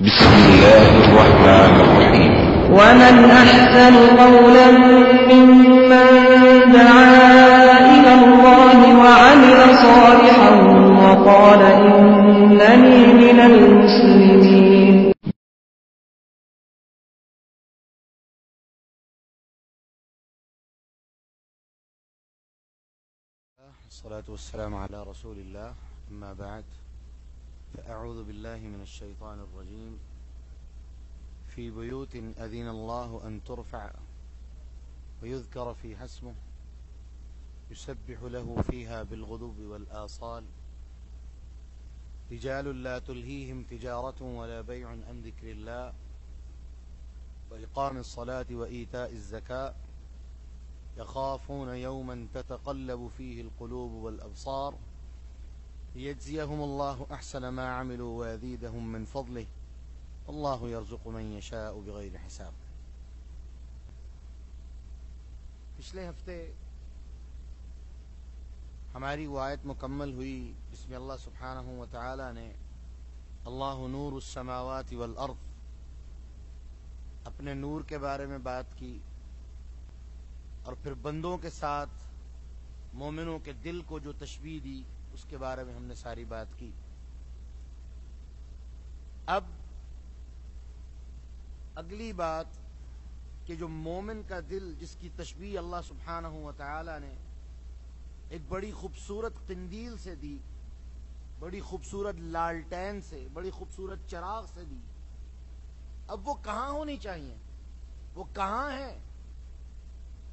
بسم الله الرحمن الرحيم. ومن أحسن قولا ممن دعا إلى الله وعمل صالحا وقال إنني من المسلمين. الصلاة والسلام على رسول الله. أما بعد، فأعوذ بالله من الشيطان الرجيم. في بيوت أذن الله أن ترفع ويذكر فيها اسمه يسبح له فيها بالغدو والآصال رجال لا تلهيهم تجارة ولا بيع عن ذكر الله وإقام الصلاة وإيتاء الزكاة يخافون يوما تتقلب فيه القلوب والأبصار ليجزيهم الله أحسن ما عملوا ويزيدهم من فضله والله يرزق من يشاء بغیر حساب. پچھلے ہفتے ہماری وہ آیت مکمل ہوئی جس میں اللہ سبحانہ و تعالی نے اللہ نور السماوات والارض اپنے نور کے بارے میں بات کی، اور پھر بندوں کے ساتھ مومنوں کے دل کو جو تشبیہ دی اس کے بارے میں ہم نے ساری بات کی. اب اگلی بات کہ جو مومن کا دل جس کی تشبیہ اللہ سبحانہ و تعالی نے ایک بڑی خوبصورت قندیل سے دی، بڑی خوبصورت لالٹین سے، بڑی خوبصورت چراغ سے دی، اب وہ کہاں ہونی چاہیے، وہ کہاں ہیں؟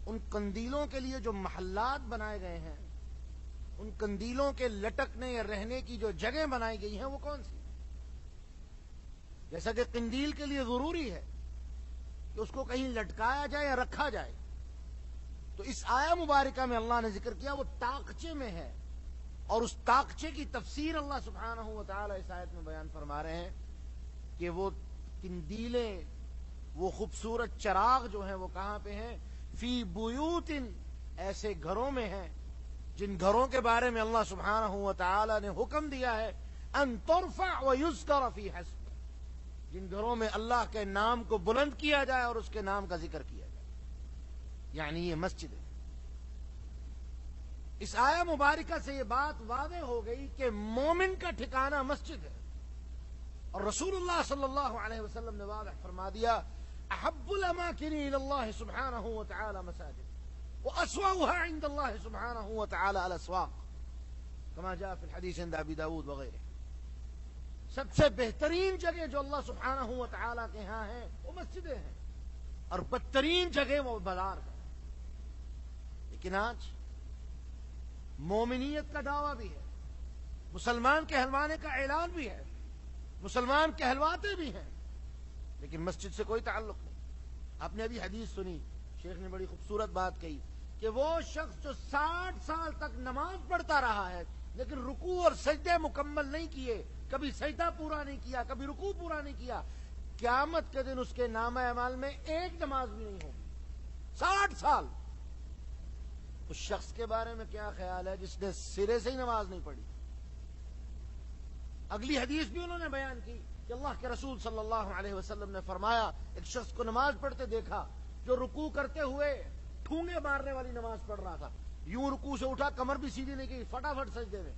ان قندیلوں کے لیے جو محلات بنائے گئے ہیں، ان قندیلوں کے لٹکنے یا رہنے کی جو جگہ بنائی گئی ہیں وہ کون سی؟ جیسا کہ قندیل کے لیے ضروری ہے کہ اس کو کہیں لٹکایا جائے یا رکھا جائے، تو اس آیہ مبارکہ میں اللہ نے ذکر کیا وہ طاقچے میں ہے، اور اس طاقچے کی تفسیر اللہ سبحانہ و تعالی اس آیت میں بیان فرما رہے ہیں کہ وہ قندیلیں، وہ خوبصورت چراغ جو ہیں وہ کہاں پہ ہیں؟ فی بیوت، ایسے گھروں میں ہیں جن گھروں کے بارے میں اللہ سبحانہ و تعالی نے حکم دیا ہے ان ترفع ویذکر فیہا اسمہ، جن گھروں میں اللہ کے نام کو بلند کیا جائے اور اس کے نام کا ذکر کیا جائے، یعنی یہ مسجد ہے. اس آیہ مبارکہ سے یہ بات واضح ہو گئی کہ مومن کا ٹھکانہ مسجد ہے، اور رسول اللہ صلی اللہ علیہ وسلم نے واضح فرما دیا احب الاماکن الی اللہ سبحانہ و تعالی مساجد واسوأها عند اللہ سبحانہ و تعالی الاسواق کما جاء فی الحدیث عند ابی داود وغیرہ. سب سے بہترین جگہ جو اللہ سبحانہ و تعالی کے ہاں ہیں وہ مسجدیں ہیں، اور بدترین جگہ وہ بازار ہے. لیکن آج مومنیت کا دعویٰ بھی ہے، مسلمان کہلوانے کا اعلان بھی ہے، مسلمان کہلواتے بھی ہیں، لیکن مسجد سے کوئی تعلق نہیں. آپ نے ابھی حدیث سنی، شیخ نے بڑی خوبصورت بات کہی کہ وہ شخص جو 60 سال تک نماز پڑھتا رہا ہے لیکن رکوع اور سجدے مکمل نہیں کیے، کبھی سجدہ پورا نہیں کیا، کبھی رکوع پورا نہیں کیا، قیامت کے دن اس کے نامہ اعمال میں ایک نماز بھی نہیں ہوگی. 60 سال. اس شخص کے بارے میں کیا خیال ہے جس نے سرے سے ہی نماز نہیں پڑھی؟ اگلی حدیث بھی انہوں نے بیان کی کہ اللہ کے رسول صلی اللہ علیہ وسلم نے فرمایا ایک شخص کو نماز پڑھتے دیکھا جو رکوع کرتے ہوئے ٹھونگے مارنے والی نماز پڑھ رہا تھا، یوں رکوع سے اٹھا کمر بھی سیدھی نہیں کی، فٹافٹ سجدے میں،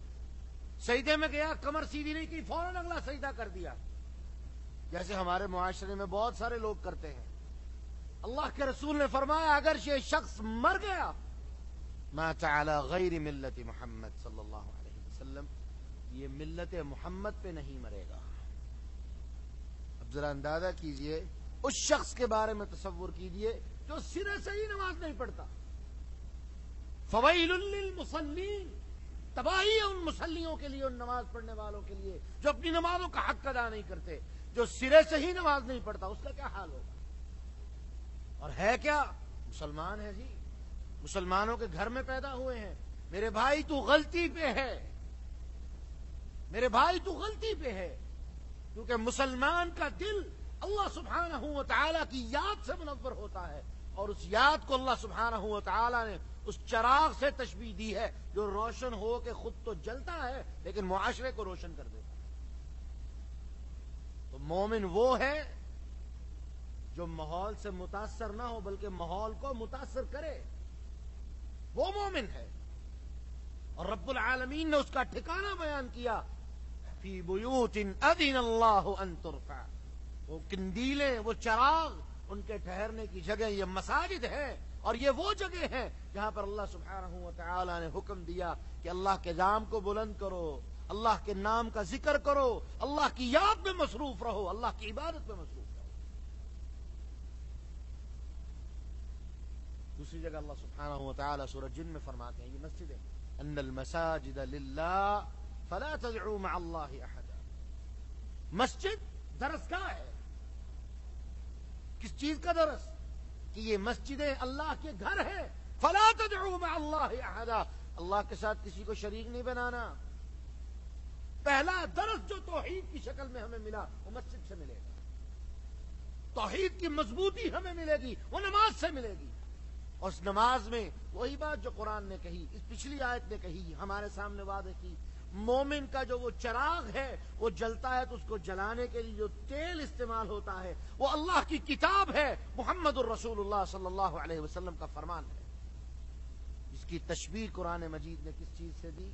سجدے میں گیا کمر سیدھی نہیں کی، فوراً اگلا سجدہ کر دیا، جیسے ہمارے معاشرے میں بہت سارے لوگ کرتے ہیں. اللہ کے رسول نے فرمایا اگر یہ شخص مر گیا مات علی غیر ملت محمد صلی اللہ علیہ وسلم، یہ ملت محمد پہ نہیں مرے گا. اب ذرا اندازہ کیجئے اس شخص کے بارے میں تصور کیجئے جو سرے سے ہی نماز نہیں پڑھتا. فویل للمصلین، تباہی ہے ان مصلیوں کے لیے، ان نماز پڑھنے والوں کے لیے جو اپنی نمازوں کا حق ادا نہیں کرتے. جو سرے سے ہی نماز نہیں پڑھتا اس کا کیا حال ہوگا؟ اور ہے کیا؟ مسلمان ہے جی، مسلمانوں کے گھر میں پیدا ہوئے ہیں. میرے بھائی تو غلطی پہ ہے، میرے بھائی تو غلطی پہ ہے، کیونکہ مسلمان کا دل اللہ سبحانہ و تعالی کی یاد سے منور ہوتا ہے، اور اس یاد کو اللہ سبحانہ و تعالی نے اس چراغ سے تشبیہ دی ہے جو روشن ہو کے خود تو جلتا ہے لیکن معاشرے کو روشن کر دیتا ہے. تو مومن وہ ہے جو ماحول سے متاثر نہ ہو بلکہ ماحول کو متاثر کرے، وہ مومن ہے۔ اور رب العالمین نے اس کا ٹھکانہ بیان کیا، فی بیوت اذن اللہ ان ترفع، وہ قندیلیں، وہ چراغ، ان کے ٹھہرنے کی جگہ یہ مساجد ہے، اور یہ وہ جگہ ہیں جہاں پر اللہ سبحانہ و تعالی نے حکم دیا کہ اللہ کے نام کو بلند کرو، اللہ کے نام کا ذکر کرو، اللہ کی یاد میں مصروف رہو، اللہ کی عبادت میں مصروف رہو۔ دوسری جگہ اللہ سبحانہ و تعالی سورہ جن میں فرماتے ہیں، یہ مسجدیں، ان المساجد للہ فلا تدعوا مع اللہ احدا۔ مسجد درسگاہ ہے، کس چیز کا درس؟ کہ یہ مسجدیں اللہ کے گھر ہیں، فلا تدعوا مع اللہ احدا، اللہ کے ساتھ کسی کو شریک نہیں بنانا۔ پہلا درس جو توحید کی شکل میں ہمیں ملا وہ مسجد سے ملے گا، توحید کی مضبوطی ہمیں ملے گی وہ نماز سے ملے گی، اور اس نماز میں وہی بات جو قرآن نے کہی، اس پچھلی آیت نے کہی، ہمارے سامنے وعدے کی، مومن کا جو وہ چراغ ہے وہ جلتا ہے تو اس کو جلانے کے لیے جو تیل استعمال ہوتا ہے وہ اللہ کی کتاب ہے، محمد الرسول اللہ صلی اللہ علیہ وسلم کا فرمان ہے۔ اس کی تشبیہ قرآن مجید نے کس چیز سے دی؟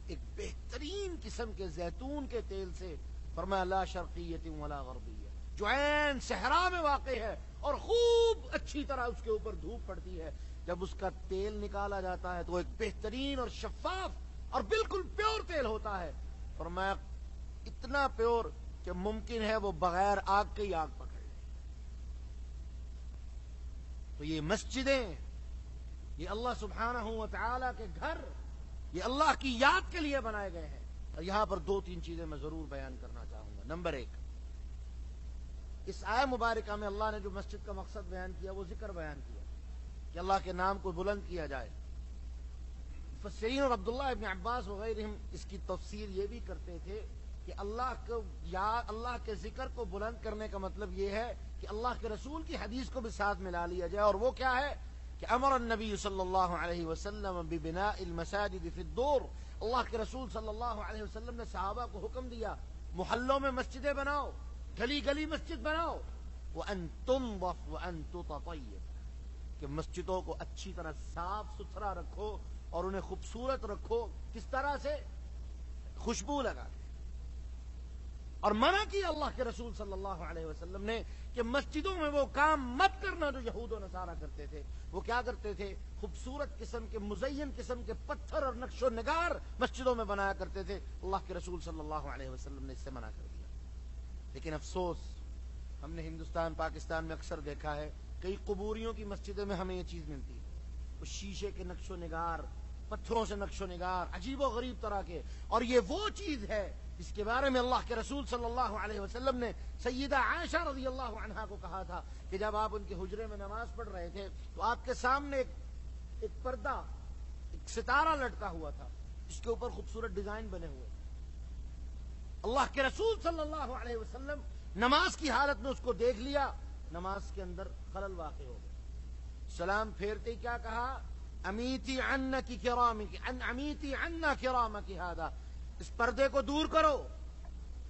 ایک بہترین قسم کے زیتون کے تیل سے، فرمایا لا شرقیت ولا غربیہ، جو عین صحرا میں واقع ہے اور خوب اچھی طرح اس کے اوپر دھوپ پڑتی ہے، جب اس کا تیل نکالا جاتا ہے تو ایک بہترین اور شفاف اور بالکل پیور تیل ہوتا ہے، فرمایا اتنا پیور کہ ممکن ہے وہ بغیر آگ کے ہی آگ پکڑ لے۔ تو یہ مسجدیں، یہ اللہ سبحانہ و تعالی کے گھر، یہ اللہ کی یاد کے لیے بنائے گئے ہیں۔ اور یہاں پر دو تین چیزیں میں ضرور بیان کرنا چاہوں گا۔ نمبر ایک، اس آیہ مبارکہ میں اللہ نے جو مسجد کا مقصد بیان کیا وہ ذکر بیان کیا کہ اللہ کے نام کو بلند کیا جائے۔ مفسرین اور عبداللہ ابن عباس وغیرہ اس کی تفسیر یہ بھی کرتے تھے کہ اللہ کے ذکر کو بلند کرنے کا مطلب یہ ہے کہ اللہ کے رسول کی حدیث کو بھی ساتھ ملا لیا جائے، اور وہ کیا ہے کہ امر النبی صلی اللہ علیہ وسلم ببناء المساجد فی الدور، اللہ کے رسول صلی اللہ علیہ وسلم نے صحابہ کو حکم دیا محلوں میں مسجدیں بناؤ، گلی گلی مسجد بناؤ، وان تنظف وان تطیب، کہ مسجدوں کو اچھی طرح صاف ستھرا رکھو اور انہیں خوبصورت رکھو۔ کس طرح سے؟ خوشبو لگا کے۔ اور منع کیا اللہ کے رسول صلی اللہ علیہ وسلم نے کہ مسجدوں میں وہ کام مت کرنا جو یہود و نصارہ کرتے تھے۔ وہ کیا کرتے تھے؟ خوبصورت قسم کے، مزین قسم کے پتھر اور نقش و نگار مسجدوں میں بنایا کرتے تھے۔ اللہ کے رسول صلی اللہ علیہ وسلم نے اس سے منع کر دیا۔ لیکن افسوس، ہم نے ہندوستان پاکستان میں اکثر دیکھا ہے، کئی قبوریوں کی مسجدوں میں ہمیں یہ چیز ملتی ہے، وہ شیشے کے نقش و نگار، پتھروں سے نقش و نگار، عجیب و غریب طرح کے۔ اور یہ وہ چیز ہے جس کے بارے میں اللہ کے رسول صلی اللہ علیہ وسلم نے سیدہ عائشہ رضی اللہ عنہا کو کہا تھا کہ جب آپ ان کے حجرے میں نماز پڑھ رہے تھے تو آپ کے سامنے ایک پردہ، ایک ستارہ لٹکا ہوا تھا جس کے اوپر خوبصورت ڈیزائن بنے ہوئے۔ اللہ کے رسول صلی اللہ علیہ وسلم نماز کی حالت میں اس کو دیکھ لیا، نماز کے اندر خلل واقع ہو گیا۔ سلام پھیرتے ہی کیا کہا؟ امیتی عنکی کرامک، امیتی عنا کرامک ھذا، اس پردے کو دور کرو،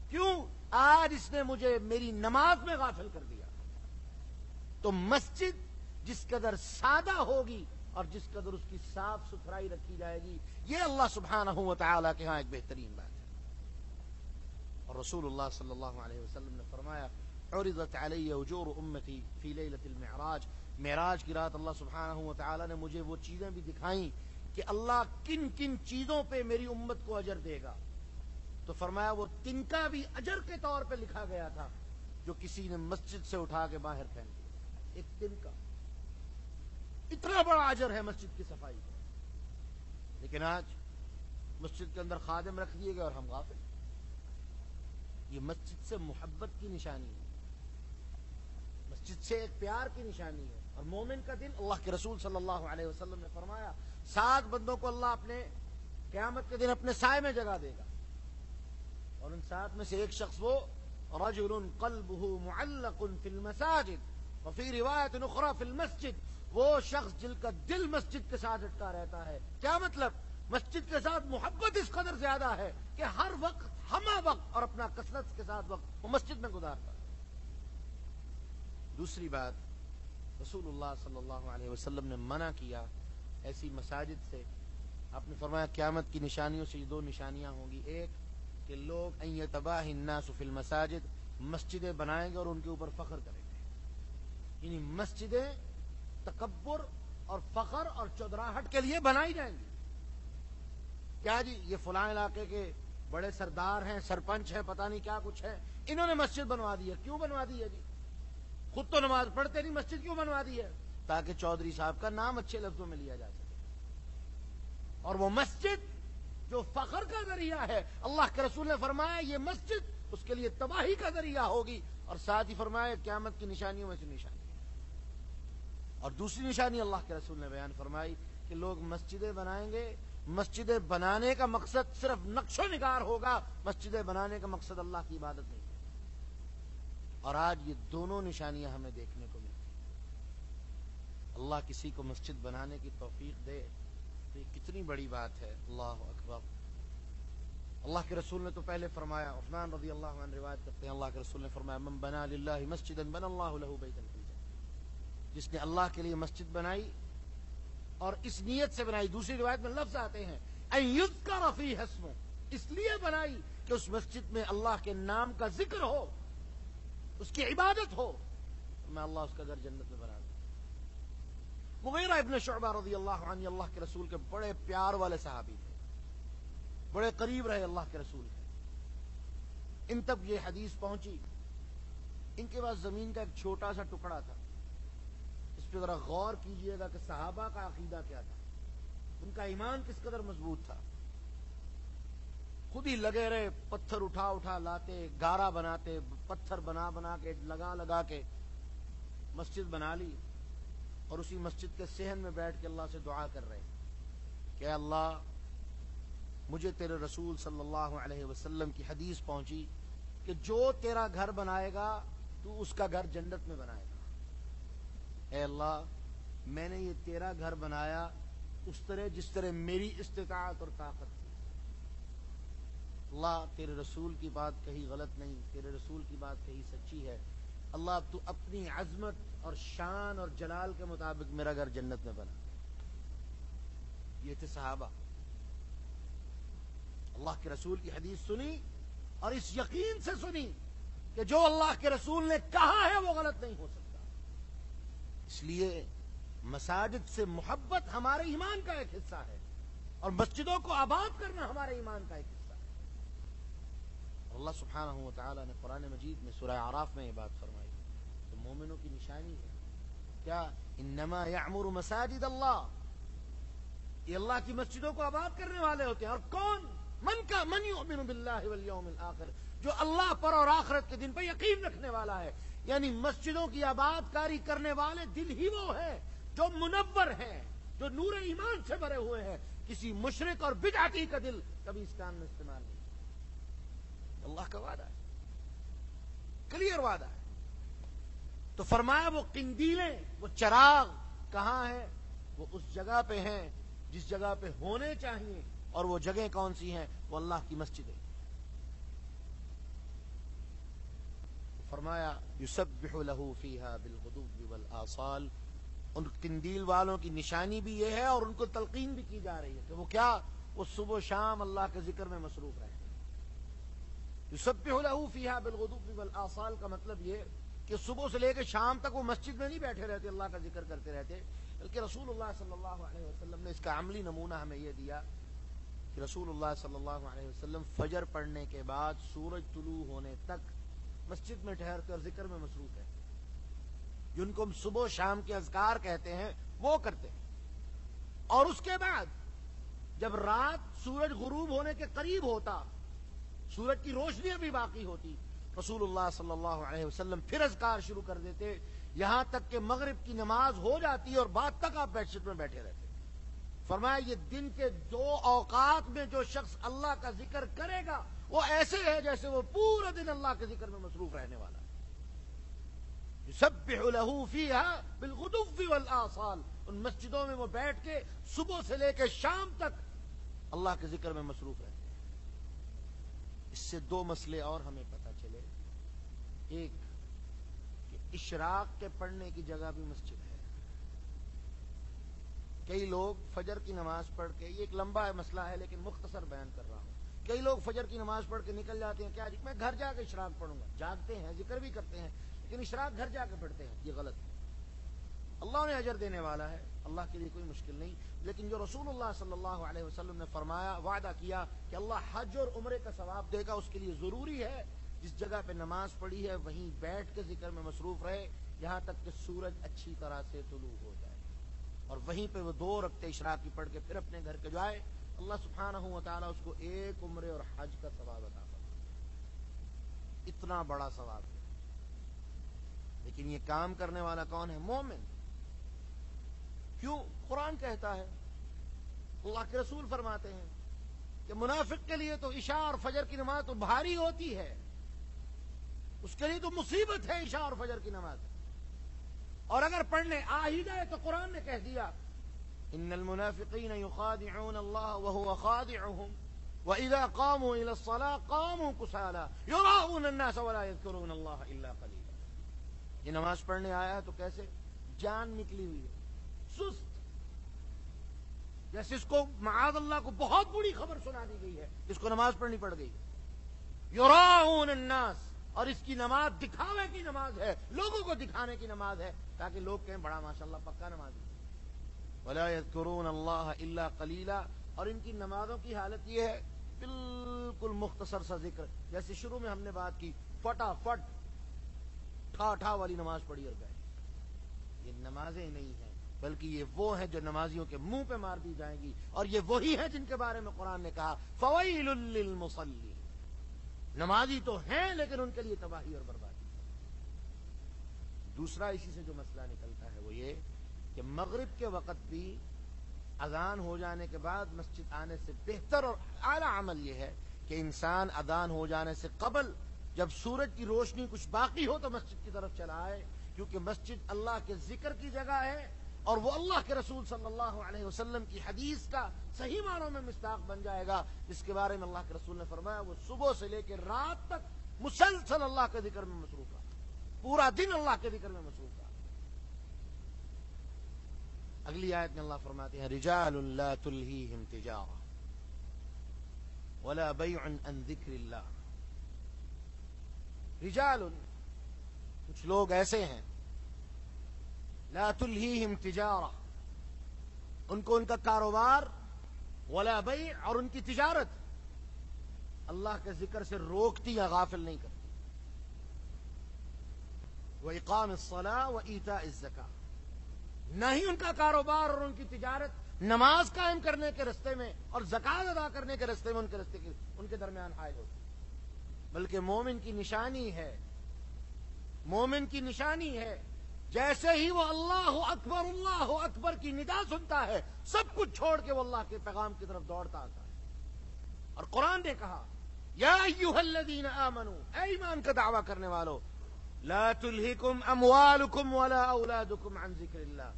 کیوں؟ آج اس نے مجھے میری نماز میں غافل کر دیا۔ تو مسجد جس قدر سادہ ہوگی اور جس قدر اس کی صاف ستھرائی رکھی جائے گی، یہ اللہ سبحانہ و تعالیٰ کے ہاں ایک بہترین بات ہے۔ اور رسول اللہ صلی اللہ علیہ وسلم نے فرمایا عرضت علی اجور امتی فی لیلۃ المعراج، معراج کی رات اللہ سبحانہ و تعالیٰ نے مجھے وہ چیزیں بھی دکھائیں کہ اللہ کن کن چیزوں پہ میری امت کو اجر دے گا۔ تو فرمایا وہ تنکا بھی اجر کے طور پہ لکھا گیا تھا جو کسی نے مسجد سے اٹھا کے باہر پھینک دیا، ایک تنکا۔ اتنا بڑا اجر ہے مسجد کی صفائی کا۔ لیکن آج مسجد کے اندر خادم رکھ دیے گئے اور ہم غافل۔ یہ مسجد سے محبت کی نشانی ہے، مسجد سے ایک پیار کی نشانی ہے۔ اور مومن کا دن، اللہ کے رسول صلی اللہ علیہ وسلم نے فرمایا 7 بندوں کو اللہ اپنے قیامت کے دن اپنے سائے میں جگہ دے گا، اور ان 7 میں سے ایک شخص وہ رجل قلبه معلق فی المساجد وفی روایت اخری فی المسجد، وہ شخص جن کا دل مسجد کے ساتھ اٹکا رہتا ہے۔ کیا مطلب؟ مسجد کے ساتھ محبت اس قدر زیادہ ہے کہ ہر وقت ہمہ وقت اور اپنا کثرت کے ساتھ وقت وہ مسجد میں گزارتا ہے۔ دوسری بات، رسول اللہ صلی اللہ علیہ وسلم نے منع کیا ایسی مساجد سے۔ آپ نے فرمایا قیامت کی نشانیوں سے یہ دو نشانیاں ہوں گی، ایک کہ لوگ ان یتباہ الناس فی المساجد، مسجدیں بنائیں گے اور ان کے اوپر فخر کریں گے، یعنی مسجدیں تکبر اور فخر اور چودراہٹ کے لیے بنائی جائیں گی۔ کیا جی یہ فلاں علاقے کے بڑے سردار ہیں، سرپنچ ہیں، پتہ نہیں کیا کچھ ہے، انہوں نے مسجد بنوا دی ہے۔ کیوں بنوا دی ہے جی؟ خود تو نماز پڑھتے نہیں، مسجد کیوں بنوا دی ہے؟ تاکہ چودھری صاحب کا نام اچھے لفظوں میں لیا جا سکے، اور وہ مسجد جو فخر کا ذریعہ ہے، اللہ کے رسول نے فرمایا یہ مسجد اس کے لیے تباہی کا ذریعہ ہوگی، اور ساتھ ہی فرمایا قیامت کی نشانیوں میں سے نشانی۔ اور دوسری نشانی اللہ کے رسول نے بیان فرمائی کہ لوگ مسجدیں بنائیں گے، مسجدیں بنانے کا مقصد صرف نقش و نگار ہوگا، مسجدیں بنانے کا مقصد اللہ کی عبادت نہیں۔ اور آج یہ دونوں نشانیاں ہمیں دیکھنے کو ملتی ہیں۔ اللہ کسی کو مسجد بنانے کی توفیق دے تو یہ کتنی بڑی بات ہے۔ اللہ اکبر۔ اللہ کے رسول نے تو پہلے فرمایا، عثمان رضی اللہ عنہ روایت کرتے ہیں، اللہ کے رسول نے فرمایا من بنا للہ مسجدا بنا اللہ لہ بیتا فی الجنہ، جس نے اللہ کے لیے مسجد بنائی اور اس نیت سے بنائی، دوسری روایت میں لفظ آتے ہیں ان یذکر فیہ اسمہ، اس لیے بنائی کہ اس مسجد میں اللہ کے نام کا ذکر ہو، اس کی عبادت ہو، میں اللہ اس کا گھر جنت میں بنا دوں۔ مغیرہ ابن شعبہ رضی اللہ عنہ اللہ کے رسول کے بڑے پیار والے صحابی تھے، بڑے قریب رہے اللہ کے رسول کے۔ ان تک یہ حدیث پہنچی، ان کے پاس زمین کا ایک چھوٹا سا ٹکڑا تھا، اس پہ ذرا غور کیجئے گا کہ صحابہ کا عقیدہ کیا تھا، ان کا ایمان کس قدر مضبوط تھا۔ خود ہی لگے رہے، پتھر اٹھا اٹھا لاتے، گارا بناتے، پتھر بنا بنا کے لگا کے مسجد بنا لی، اور اسی مسجد کے صحن میں بیٹھ کے اللہ سے دعا کر رہے کہ اے اللہ مجھے تیرے رسول صلی اللہ علیہ وسلم کی حدیث پہنچی کہ جو تیرا گھر بنائے گا تو اس کا گھر جنت میں بنائے گا۔ اے اللہ میں نے یہ تیرا گھر بنایا اس طرح جس طرح میری استطاعت اور طاقت تھی۔ اللہ تیرے رسول کی بات کہیں غلط نہیں، تیرے رسول کی بات کہیں سچی ہے، اللہ تو اپنی عظمت اور شان اور جلال کے مطابق میرا گھر جنت میں بنا۔ یہ تھے صحابہ، اللہ کے رسول کی حدیث سنی اور اس یقین سے سنی کہ جو اللہ کے رسول نے کہا ہے وہ غلط نہیں ہو سکتا۔ اس لیے مساجد سے محبت ہمارے ایمان کا ایک حصہ ہے، اور مسجدوں کو آباد کرنا ہمارے ایمان کا ایک حصہ ہے۔ اللہ سبحانہ و تعالی نے قرآن مجید میں سورہ اعراف میں یہ بات فرمائی تو مومنوں کی نشانی ہے کیا؟ انما یعمر مساجد اللہ، یہ اللہ کی مسجدوں کو آباد کرنے والے ہوتے ہیں۔ اور کون؟ من یؤمن باللہ والیوم الآخر، جو اللہ پر اور آخرت کے دن پر یقین رکھنے والا ہے۔ یعنی مسجدوں کی آباد کاری کرنے والے دل ہی وہ ہیں جو منور ہیں، جو نور ایمان سے بھرے ہوئے ہیں۔ کسی مشرک اور بدعتی کا دل کبھی اس کام میں استعمال نہیں۔ اللہ کا وعدہ ہے، کلیئر وعدہ ہے۔ تو فرمایا وہ قندیلیں، وہ چراغ کہاں ہیں؟ وہ اس جگہ پہ ہیں جس جگہ پہ ہونے چاہیے، اور وہ جگہ کون سی ہیں؟ وہ اللہ کی مسجد ہے۔ فرمایا یسبح لہ فیہا بالغدو والآصال، ان قندیل والوں کی نشانی بھی یہ ہے اور ان کو تلقین بھی کی جا رہی ہے کہ وہ کیا؟ وہ صبح و شام اللہ کے ذکر میں مصروف رہے۔ یسبح لہ فیہا بالغدو والآصال کا مطلب یہ کہ صبح سے لے کے شام تک وہ مسجد میں نہیں بیٹھے رہتے، اللہ کا ذکر کرتے رہتے، بلکہ رسول اللہ صلی اللہ علیہ وسلم نے اس کا عملی نمونہ ہمیں یہ دیا کہ رسول اللہ صلی اللہ علیہ وسلم فجر پڑھنے کے بعد سورج طلوع ہونے تک مسجد میں ٹھہر کر ذکر میں مصروف ہے، جن کو ہم صبح و شام کے اذکار کہتے ہیں وہ کرتے ہیں۔ اور اس کے بعد جب رات سورج غروب ہونے کے قریب ہوتا، سورج کی روشنی ابھی باقی ہوتی، رسول اللہ صلی اللہ علیہ وسلم پھر اذکار شروع کر دیتے، یہاں تک کہ مغرب کی نماز ہو جاتی اور بعد تک آپ بیڈ شیٹ میں بیٹھے رہتے۔ فرمایا یہ دن کے دو اوقات میں جو شخص اللہ کا ذکر کرے گا وہ ایسے ہے جیسے وہ پورا دن اللہ کے ذکر میں مصروف رہنے والا ہے۔ یسبح لہ فیہا بالغدو والآصال، ان مسجدوں میں وہ بیٹھ کے صبح سے لے کے شام تک اللہ کے ذکر میں مصروف رہتے ہیں۔ اس سے دو مسئلے اور ہمیں پتہ چلے۔ ایک کہ اشراق کے پڑھنے کی جگہ بھی مسجد ہے۔ کئی لوگ فجر کی نماز پڑھ کے، یہ ایک لمبا مسئلہ ہے لیکن مختصر بیان کر رہا ہوں، کئی لوگ فجر کی نماز پڑھ کے نکل جاتے ہیں، کیا جی میں گھر جا کے اشراق پڑھوں گا، جاگتے ہیں ذکر بھی کرتے ہیں لیکن اشراق گھر جا کے پڑھتے ہیں، یہ غلط ہے۔ اللہ نے اجر دینے والا ہے، اللہ کے لیے کوئی مشکل نہیں، لیکن جو رسول اللہ صلی اللہ علیہ وسلم نے فرمایا، وعدہ کیا کہ اللہ حج اور عمرے کا ثواب دے گا، اس کے لیے ضروری ہے جس جگہ پہ نماز پڑھی ہے وہیں بیٹھ کے ذکر میں مصروف رہے یہاں تک کہ سورج اچھی طرح سے طلوع ہو جائے، اور وہیں پہ وہ 2 رکعتیں اشراق کی پڑھ کے پھر اپنے گھر کے جائے، اللہ سبحانہ و تعالیٰ اس کو ایک عمرے اور حج کا ثواب عطا فرمائے، اتنا بڑا ثواب ہے۔ لیکن یہ کام کرنے والا کون ہے؟ مومن۔ کیوں؟ قرآن کہتا ہے، اللہ کے رسول فرماتے ہیں کہ منافق کے لیے تو عشاء اور فجر کی نماز تو بھاری ہوتی ہے، اس کے لیے تو مصیبت ہے عشاء اور فجر کی نماز، اور اگر پڑھنے آ ہی جائے تو قرآن نے کہہ دیا ان المنافقین یخادعون اللہ وهو خادعهم واذا قاموا الى الصلاة قاموا كسالى يراؤون الناس ولا يذكرون اللہ الا قلیلا۔ یہ نماز پڑھنے آیا ہے تو کیسے؟ جان نکلی ہوئی ہے، سست، جیسے اس کو معاذ اللہ کو بہت بڑی خبر سنا دی گئی ہے، اس کو نماز پڑھنی پڑ گئی۔ یراؤون الناس، اور اس کی نماز دکھاوے کی نماز ہے، لوگوں کو دکھانے کی نماز ہے تاکہ لوگ کہیں بڑا ماشاءاللہ پکا نمازی۔ ولا يذكرون اللہ الا قلیلا، اور ان کی نمازوں کی حالت یہ ہے بالکل مختصر سا ذکر، جیسے شروع میں ہم نے بات کی، فٹافٹ ٹھا ٹھا والی نماز پڑھی اور گئے۔ یہ نمازیں نہیں ہیں، بلکہ یہ وہ ہیں جو نمازیوں کے منہ پہ مار دی جائیں گی، اور یہ وہی ہیں جن کے بارے میں قرآن نے کہا فویل للمصلین، نمازی تو ہیں لیکن ان کے لیے تباہی اور بربادی۔ دوسرا اسی سے جو مسئلہ نکلتا ہے وہ یہ کہ مغرب کے وقت بھی اذان ہو جانے کے بعد مسجد آنے سے بہتر اور اعلیٰ عمل یہ ہے کہ انسان اذان ہو جانے سے قبل جب سورج کی روشنی کچھ باقی ہو تو مسجد کی طرف چلا آئے، کیونکہ مسجد اللہ کے ذکر کی جگہ ہے، اور وہ اللہ کے رسول صلی اللہ علیہ وسلم کی حدیث کا صحیح معنوں میں مصداق بن جائے گا، جس کے بارے میں اللہ کے رسول نے فرمایا وہ صبح سے لے کے رات تک مسلسل اللہ کے ذکر میں مصروف رہا، پورا دن اللہ کے ذکر میں مصروف رہا۔ اگلی آیت میں اللہ فرماتے ہیں رجال لا تلہیہم تجارہ ولا بیع عن ذکر اللہ۔ رجال، کچھ لوگ ایسے ہیں، لا تلہیہم تجارہ، ان کو ان کا کاروبار، ولا بیع، اور ان کی تجارت اللہ کے ذکر سے روکتی یا غافل نہیں کرتی، وإقام الصلاة وإيتاء الزکاة، نہ ہی ان کا کاروبار اور ان کی تجارت نماز قائم کرنے کے راستے میں اور زکات ادا کرنے کے راستے میں ان کے درمیان حائل ہوتی، بلکہ مومن کی نشانی ہے، مومن کی نشانی ہے جیسے ہی وہ اللہ اکبر کی ندا سنتا ہے سب کچھ چھوڑ کے وہ اللہ کے پیغام کی طرف دوڑتا آتا ہے۔ اور قرآن نے کہا یا ایھا الذین آمنوا، اے ایمان کا دعویٰ کرنے والو، لا تلہکم اموالکم ولا اولادکم عن ذکر اللہ،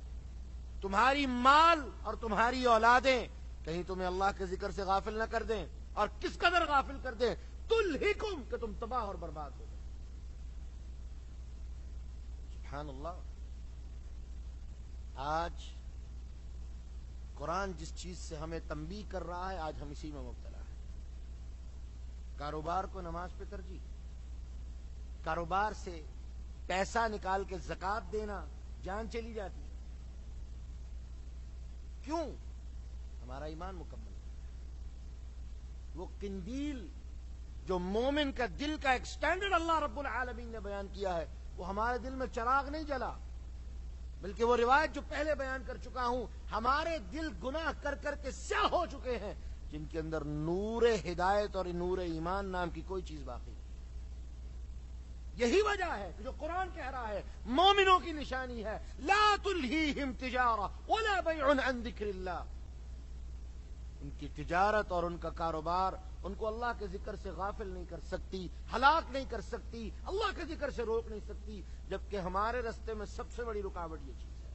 تمہاری مال اور تمہاری اولادیں کہیں تمہیں اللہ کے ذکر سے غافل نہ کر دیں، اور کس قدر غافل کر دیں، تلہکم، کہ تم تباہ اور برباد ہو جائے۔ سبحان اللہ۔ آج قرآن جس چیز سے ہمیں تنبیہ کر رہا ہے آج ہم اسی میں مبتلا ہیں۔ کاروبار کو نماز پہ ترجیح، کاروبار سے پیسہ نکال کے زکات دینا، جان چلی جاتی ہے۔ کیوں؟ ہمارا ایمان مکمل ہے۔ وہ قندیل جو مومن کا دل کا ایک سٹینڈرڈ اللہ رب العالمین نے بیان کیا ہے، وہ ہمارے دل میں چراغ نہیں جلا، بلکہ وہ روایت جو پہلے بیان کر چکا ہوں، ہمارے دل گناہ کر کر کے سیاہ ہو چکے ہیں، جن کے اندر نور ہدایت اور نور ایمان نام کی کوئی چیز باقی نہیں۔ یہی وجہ ہے کہ جو قرآن کہہ رہا ہے مومنوں کی نشانی ہے لا تلہیہم تجارہ ولا بیع عن ذکر اللہ، ان کی تجارت اور ان کا کاروبار ان کو اللہ کے ذکر سے غافل نہیں کر سکتی، ہلاک نہیں کر سکتی، اللہ کے ذکر سے روک نہیں سکتی، جبکہ ہمارے راستے میں سب سے بڑی رکاوٹ یہ چیز ہے۔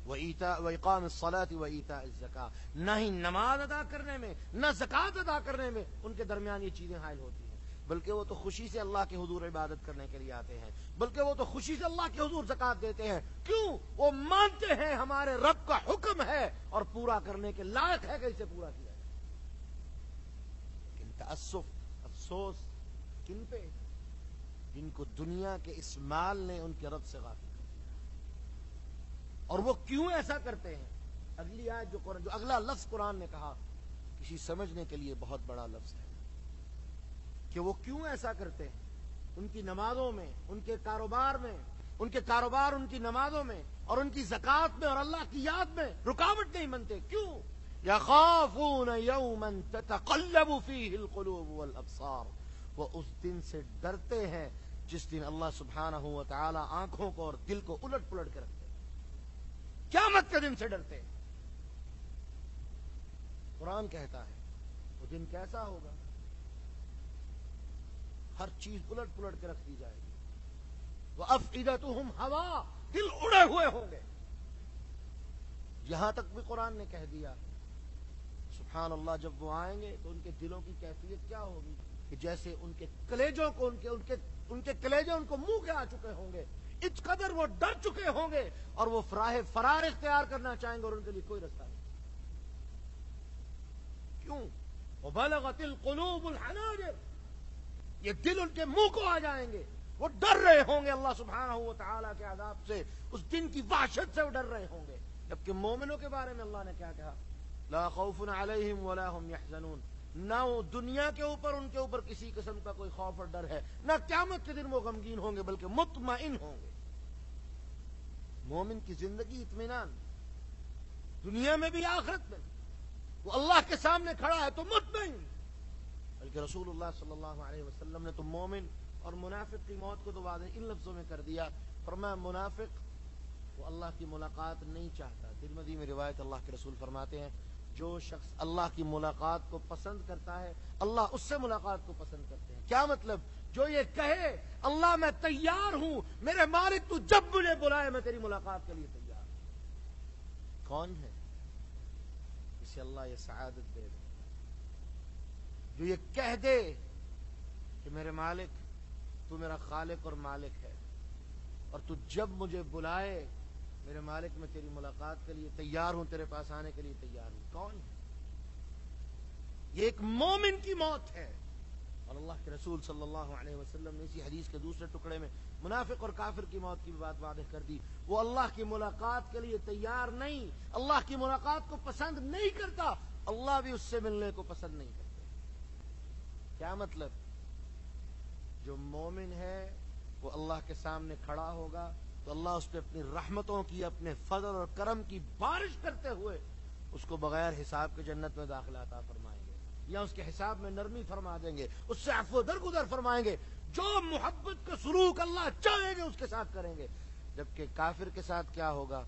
وإقام الصلاة وإيتاء الزکاة، نہ ہی نماز ادا کرنے میں نہ زکوٰۃ ادا کرنے میں ان کے درمیان یہ چیزیں حائل ہوتی ہیں، بلکہ وہ تو خوشی سے اللہ کے حضور عبادت کرنے کے لیے آتے ہیں، بلکہ وہ تو خوشی سے اللہ کے حضور زکوٰۃ دیتے ہیں۔ کیوں؟ وہ مانتے ہیں ہمارے رب کا حکم ہے اور پورا کرنے کے لائق ہے کہ اسے پورا کیا جائے۔ لیکن تأسف، افسوس کن پہ؟ جن کو دنیا کے اس مال نے ان کے رب سے غافل کر دیا۔ اور وہ کیوں ایسا کرتے ہیں؟ اگلی آیت جو اگلا لفظ قرآن نے کہا، کسی سمجھنے کے لیے بہت بڑا لفظ ہے کہ وہ کیوں ایسا کرتے ہیں۔ ان کی نمازوں میں، ان کے کاروبار میں، ان کے کاروبار ان کی نمازوں میں اور ان کی زکوٰۃ میں اور اللہ کی یاد میں رکاوٹ نہیں بنتے۔ کیوں؟ یخافون یوما تتقلب فیہ القلوب والابصار، وہ اس دن سے ڈرتے ہیں جس دن اللہ سبحانہ و تعالی آنکھوں کو اور دل کو الٹ پلٹ کے رکھتے ہیں۔ قیامت کے دن سے ڈرتے ہیں۔ قرآن کہتا ہے وہ دن کیسا ہوگا؟ ہر چیز الٹ پلٹ کے رکھ دی جائے گی۔ وَأَفْئِدَتُهُمْ ہوا، دل اڑے ہوئے ہوں گے۔ یہاں تک بھی قرآن نے کہہ دیا سبحان اللہ، جب وہ آئیں گے تو ان کے دلوں کی کیفیت کیا ہوگی کہ جیسے ان کے کلیجوں کو ان کے کلیجے ان کو منہ کے آ چکے ہوں گے، اس قدر وہ ڈر چکے ہوں گے اور وہ فرار اختیار کرنا چاہیں گے اور ان کے لیے کوئی رستہ نہیں۔ کیوں؟ وَبَلَغَتِ الْقُلُوبُ الْحَنَاجِرَ، یہ دل ان کے منہ کو آ جائیں گے، وہ ڈر رہے ہوں گے اللہ سبحانہ و تعالیٰ کے عذاب سے، اس دن کی وحشت سے وہ ڈر رہے ہوں گے۔ جبکہ مومنوں کے بارے میں اللہ نے کیا کہا؟ لا خوف علیہم ولا هم يحزنون، نہ وہ دنیا کے اوپر ان کے اوپر کسی قسم کا کوئی خوف اور ڈر ہے، نہ قیامت کے دن وہ غمگین ہوں گے بلکہ مطمئن ہوں گے۔ مومن کی زندگی اطمینان، دنیا میں بھی آخرت میں، وہ اللہ کے سامنے کھڑا ہے تو مطمئن۔ بلکہ رسول اللہ صلی اللہ علیہ وسلم نے تو مومن اور منافق کی موت کو تو واضح ان لفظوں میں کر دیا، فرمایا منافق وہ اللہ کی ملاقات نہیں چاہتا۔ ترمذی میں روایت، اللہ کے رسول فرماتے ہیں جو شخص اللہ کی ملاقات کو پسند کرتا ہے اللہ اس سے ملاقات کو پسند کرتے ہیں۔ کیا مطلب؟ جو یہ کہے اللہ میں تیار ہوں، میرے مالک تو جب مجھے بلائے میں تیری ملاقات کے لیے تیار ہوں۔ کون ہے اسے اللہ یہ سعادت دے دے؟ جو یہ کہہ دے کہ میرے مالک تو میرا خالق اور مالک ہے اور تو جب مجھے بلائے میرے مالک میں تیری ملاقات کے لیے تیار ہوں، تیرے پاس آنے کے لیے تیار ہوں۔ کون ہے؟ یہ ایک مومن کی موت ہے۔ اور اللہ کے رسول صلی اللہ علیہ وسلم نے اسی حدیث کے دوسرے ٹکڑے میں منافق اور کافر کی موت کی بھی بات واضح کر دی۔ وہ اللہ کی ملاقات کے لیے تیار نہیں، اللہ کی ملاقات کو پسند نہیں کرتا، اللہ بھی اس سے ملنے کو پسند نہیں کرتے۔ کیا مطلب؟ جو مومن ہے وہ اللہ کے سامنے کھڑا ہوگا تو اللہ اس پہ اپنی رحمتوں کی، اپنے فضل اور کرم کی بارش کرتے ہوئے اس کو بغیر حساب کے جنت میں داخلہ عطا فرمائیں گے، یا اس کے حساب میں نرمی فرما دیں گے، اس سے عفو درگزر فرمائیں گے۔ جو محبت کا سلوک اللہ چاہیں گے اس کے ساتھ کریں گے۔ جبکہ کافر کے ساتھ کیا ہوگا؟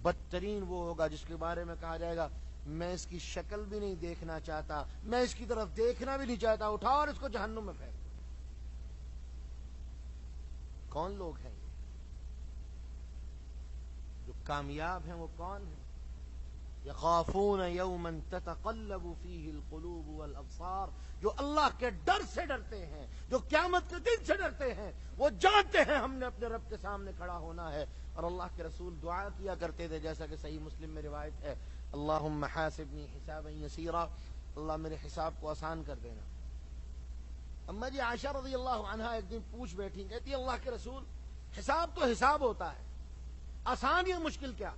بدترین وہ ہوگا جس کے بارے میں کہا جائے گا میں اس کی شکل بھی نہیں دیکھنا چاہتا، میں اس کی طرف دیکھنا بھی نہیں چاہتا، اٹھاؤ اور اس کو جہنم میں پھینک۔ کون لوگ ہیں جو کامیاب ہیں؟ وہ کون ہیں؟ یخافون یوما تتقلب فیہ القلوب والابصار، جو اللہ کے ڈر سے ڈرتے ہیں، جو قیامت کے دن سے ڈرتے ہیں، وہ جانتے ہیں ہم نے اپنے رب کے سامنے کھڑا ہونا ہے۔ اور اللہ کے رسول دعا کیا کرتے تھے جیسا کہ صحیح مسلم میں روایت ہے، اللہم حاسبنی حسابا یسیرا، اللہ میرے حساب کو آسان کر دینا۔ اما جی عائشہ رضی اللہ عنہا ایک دن پوچھ بیٹھی، کہتی اللہ کے رسول حساب تو حساب ہوتا ہے، آسان یا مشکل کیا؟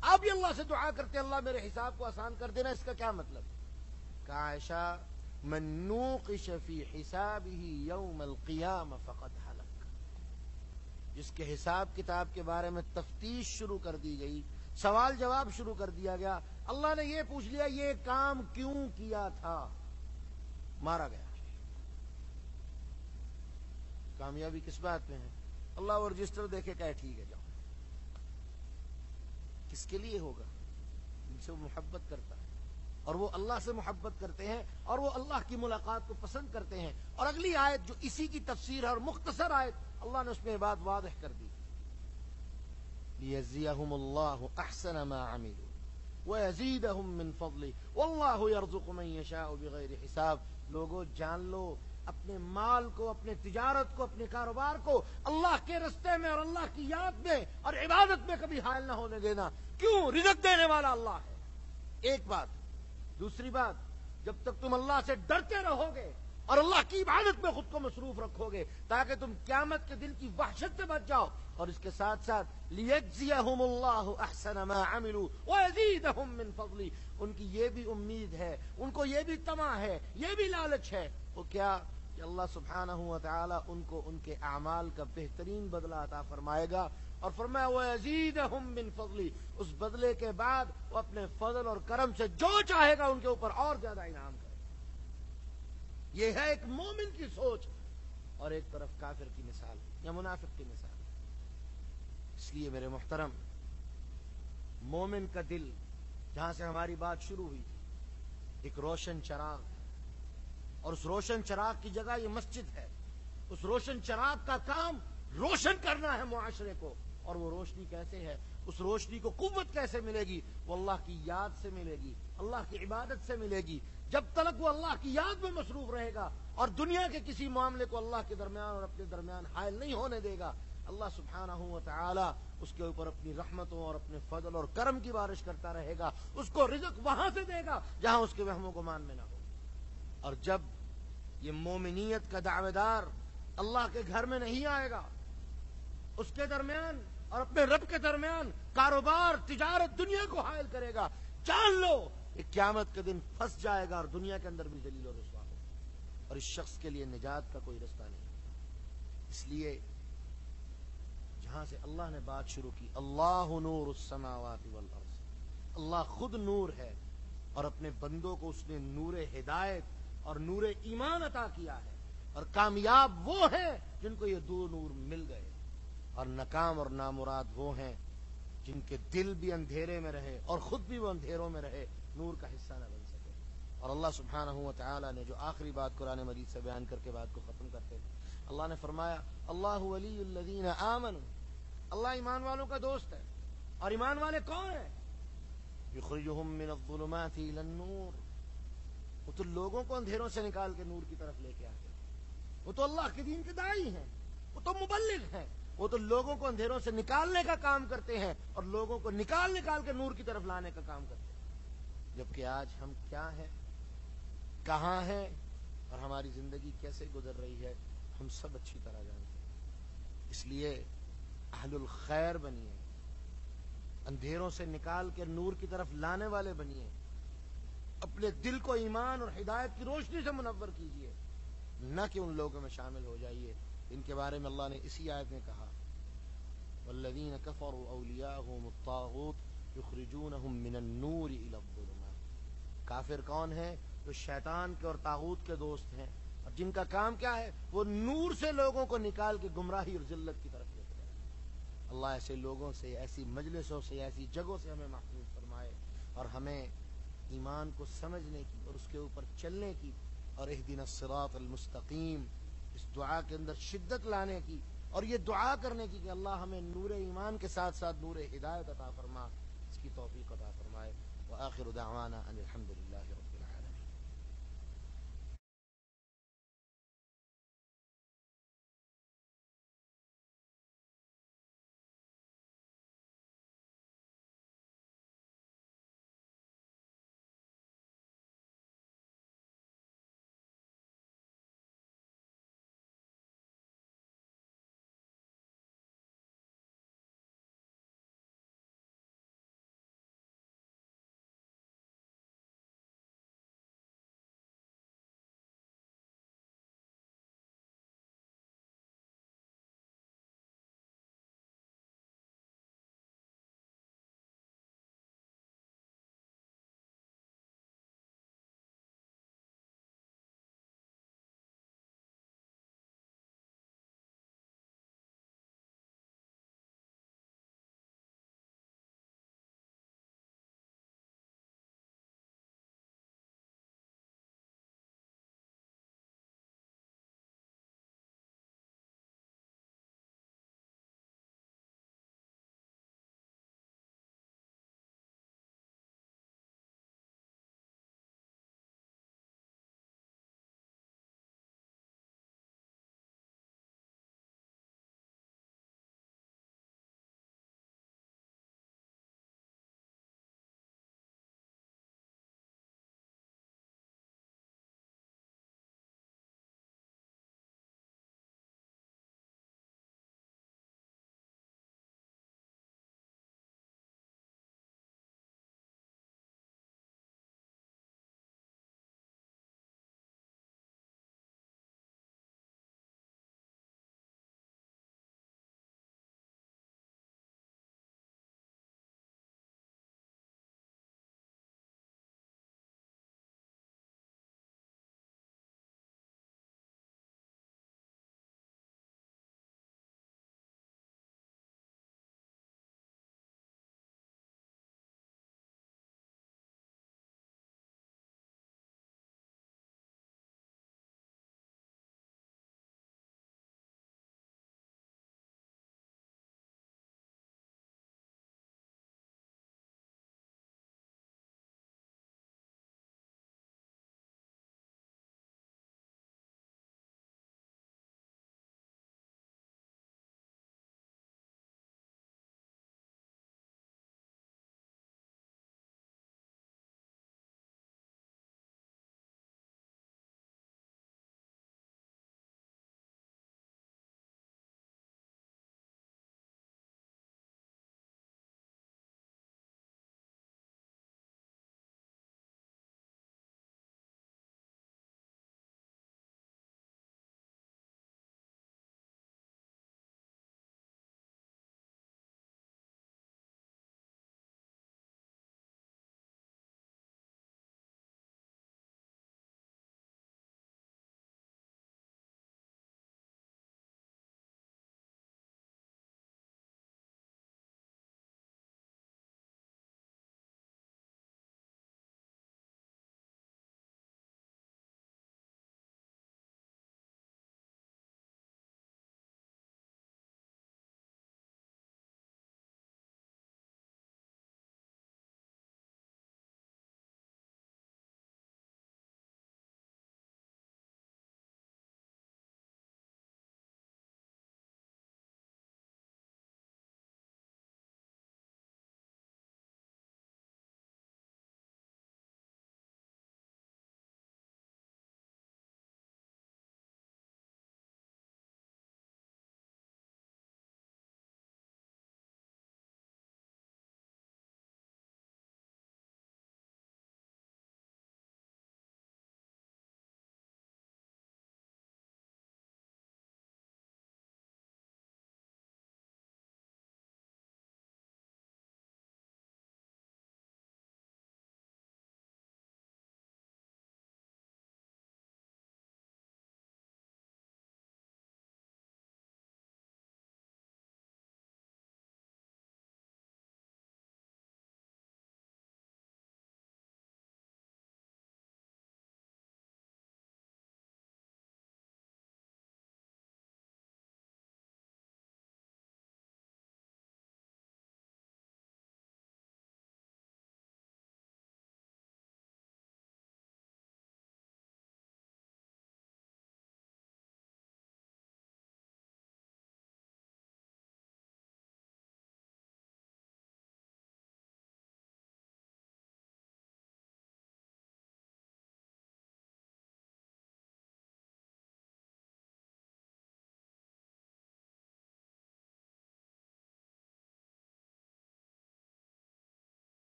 آپ بھی اللہ سے دعا کرتے اللہ میرے حساب کو آسان کر دینا، اس کا کیا مطلب؟ کہا عائشہ من نوقش فی حسابہ یوم القیامہ فقد ہلک، جس کے حساب کتاب کے بارے میں تفتیش شروع کر دی گئی، سوال جواب شروع کر دیا گیا، اللہ نے یہ پوچھ لیا یہ کام کیوں کیا تھا، مارا گیا۔ کامیابی کس بات میں ہے؟ اللہ وہ رجسٹر دیکھے کہے ٹھیک ہے جاؤ۔ کس کے لیے ہوگا؟ جن سے وہ محبت کرتا ہے، اور وہ اللہ سے محبت کرتے ہیں اور وہ اللہ کی ملاقات کو پسند کرتے ہیں۔ اور اگلی آیت جو اسی کی تفسیر ہے اور مختصر آیت، اللہ نے اس میں بات واضح کر دی، لیجزیہم اللہ احسن ما عملوا ویزیدہم من فضلہ واللہ یرزق من یشاء بغیر حساب. لوگوں جان لو اپنے مال کو، اپنے تجارت کو، اپنے کاروبار کو اللہ کے رستے میں اور اللہ کی یاد میں اور عبادت میں کبھی حائل نہ ہونے دینا. کیوں؟ رزق دینے والا اللہ ہے. ایک بات. دوسری بات، جب تک تم اللہ سے ڈرتے رہو گے اور اللہ کی عبادت میں خود کو مصروف رکھو گے تاکہ تم قیامت کے دن کی وحشت سے بچ جاؤ، اور اس کے ساتھ ساتھ لیجزیہم اللہ احسن ما عملوا ویزیدہم من فضلہ، ان کی یہ بھی امید ہے، ان کو یہ بھی طمع ہے، یہ بھی لالچ ہے. وہ کیا؟ کہ اللہ سبحانہ و تعالی ان کو ان کے اعمال کا بہترین بدلہ عطا فرمائے گا. اور فرمایا وَيَزِيدَهُم مِّن فَضْلِهِ، اس بدلے کے بعد وہ اپنے فضل اور کرم سے جو چاہے گا ان کے اوپر اور زیادہ انعام کرے. یہ ہے ایک مومن کی سوچ، اور ایک طرف کافر کی مثال یا منافق کی مثال. اس لیے میرے محترم، مومن کا دل، جہاں سے ہماری بات شروع ہوئی تھی، ایک روشن چراغ، اور اس روشن چراغ کی جگہ یہ مسجد ہے. اس روشن چراغ کا کام روشن کرنا ہے معاشرے کو. اور وہ روشنی کیسے ہے؟ اس روشنی کو قوت کیسے ملے گی؟ وہ اللہ کی یاد سے ملے گی، اللہ کی عبادت سے ملے گی. جب تک وہ اللہ کی یاد میں مصروف رہے گا اور دنیا کے کسی معاملے کو اللہ کے درمیان اور اپنے درمیان حائل نہیں ہونے دے گا، اللہ سبحانہ و تعالی اس کے اوپر اپنی رحمتوں اور اپنے فضل اور کرم کی بارش کرتا رہے گا. اس کو رزق وہاں سے دے گا جہاں اس کے وہم و گمان میں نہ ہو. اور جب یہ مومنیت کا دعوے دار اللہ کے گھر میں نہیں آئے گا، اس کے درمیان اور اپنے رب کے درمیان کاروبار، تجارت، دنیا کو حائل کرے گا، جان لو کہ قیامت کے دن پھنس جائے گا اور دنیا کے اندر بھی ذلیل و رسوا ہوگا، اور اس شخص کے لیے نجات کا کوئی رستہ نہیں. اس لیے جہاں سے اللہ نے بات شروع کی، اللہ نور السماوات والارض، اللہ خود نور ہے، اور اپنے بندوں کو اس نے نور ہدایت اور نور ایمان عطا کیا ہے. اور کامیاب وہ ہیں جن کو یہ دو نور مل گئے، اور ناکام اور نامراد وہ ہیں جن کے دل بھی اندھیرے میں رہے اور خود بھی وہ اندھیروں میں رہے، نور کا حصہ نہ بن سکے. اور اللہ سبحانہ و تعالی نے جو آخری بات قرآن مجید سے بیان کر کے بات کو ختم کرتے ہیں، اللہ نے فرمایا اللہ ولی الذین آمنوا، اللہ ایمان والوں کا دوست ہے. اور ایمان والے کون ہیں؟ یخرجہم من الظلمات الی النور، وہ تو لوگوں کو اندھیروں سے نکال کے نور کی طرف لے کے آتے ہیں. وہ تو اللہ کے دین کے داعی ہیں، وہ تو مبلغ ہیں، وہ تو لوگوں کو اندھیروں سے نکالنے کا کام کرتے ہیں اور لوگوں کو نکال کے نور کی طرف لانے کا کام کرتے ہیں. جبکہ آج ہم کیا ہیں، کہاں ہیں، اور ہماری زندگی کیسے گزر رہی ہے، ہم سب اچھی طرح جانتے ہیں. اس لیے اہل الخیر بنیے، اندھیروں سے نکال کے نور کی طرف لانے والے بنیے، اپنے دل کو ایمان اور ہدایت کی روشنی سے منور کیجیے، نہ کہ ان لوگوں میں شامل ہو جائیے ان کے بارے میں اللہ نے اسی آیت میں کہا والذین کفروا اولیاءهم الطاغوت یخرجونہم من النور الی الظلمات. کافر کون ہیں؟ جو شیطان کے اور طاغوت کے دوست ہیں، اور جن کا کام کیا ہے؟ وہ نور سے لوگوں کو نکال کے گمراہی اور ذلت کی طرف لے کے جائے. اللہ ایسے لوگوں سے، ایسی مجلسوں سے، ایسی جگہوں سے ہمیں محفوظ فرمائے، اور ہمیں ایمان کو سمجھنے کی اور اس کے اوپر چلنے کی، اور اہدنا الصراط المستقیم اس دعا کے اندر شدت لانے کی، اور یہ دعا کرنے کی کہ اللہ ہمیں نور ایمان کے ساتھ ساتھ نور ہدایت عطا فرما، اس کی توفیق عطا فرمائے. وآخر دعوانا ان الحمد للہ رب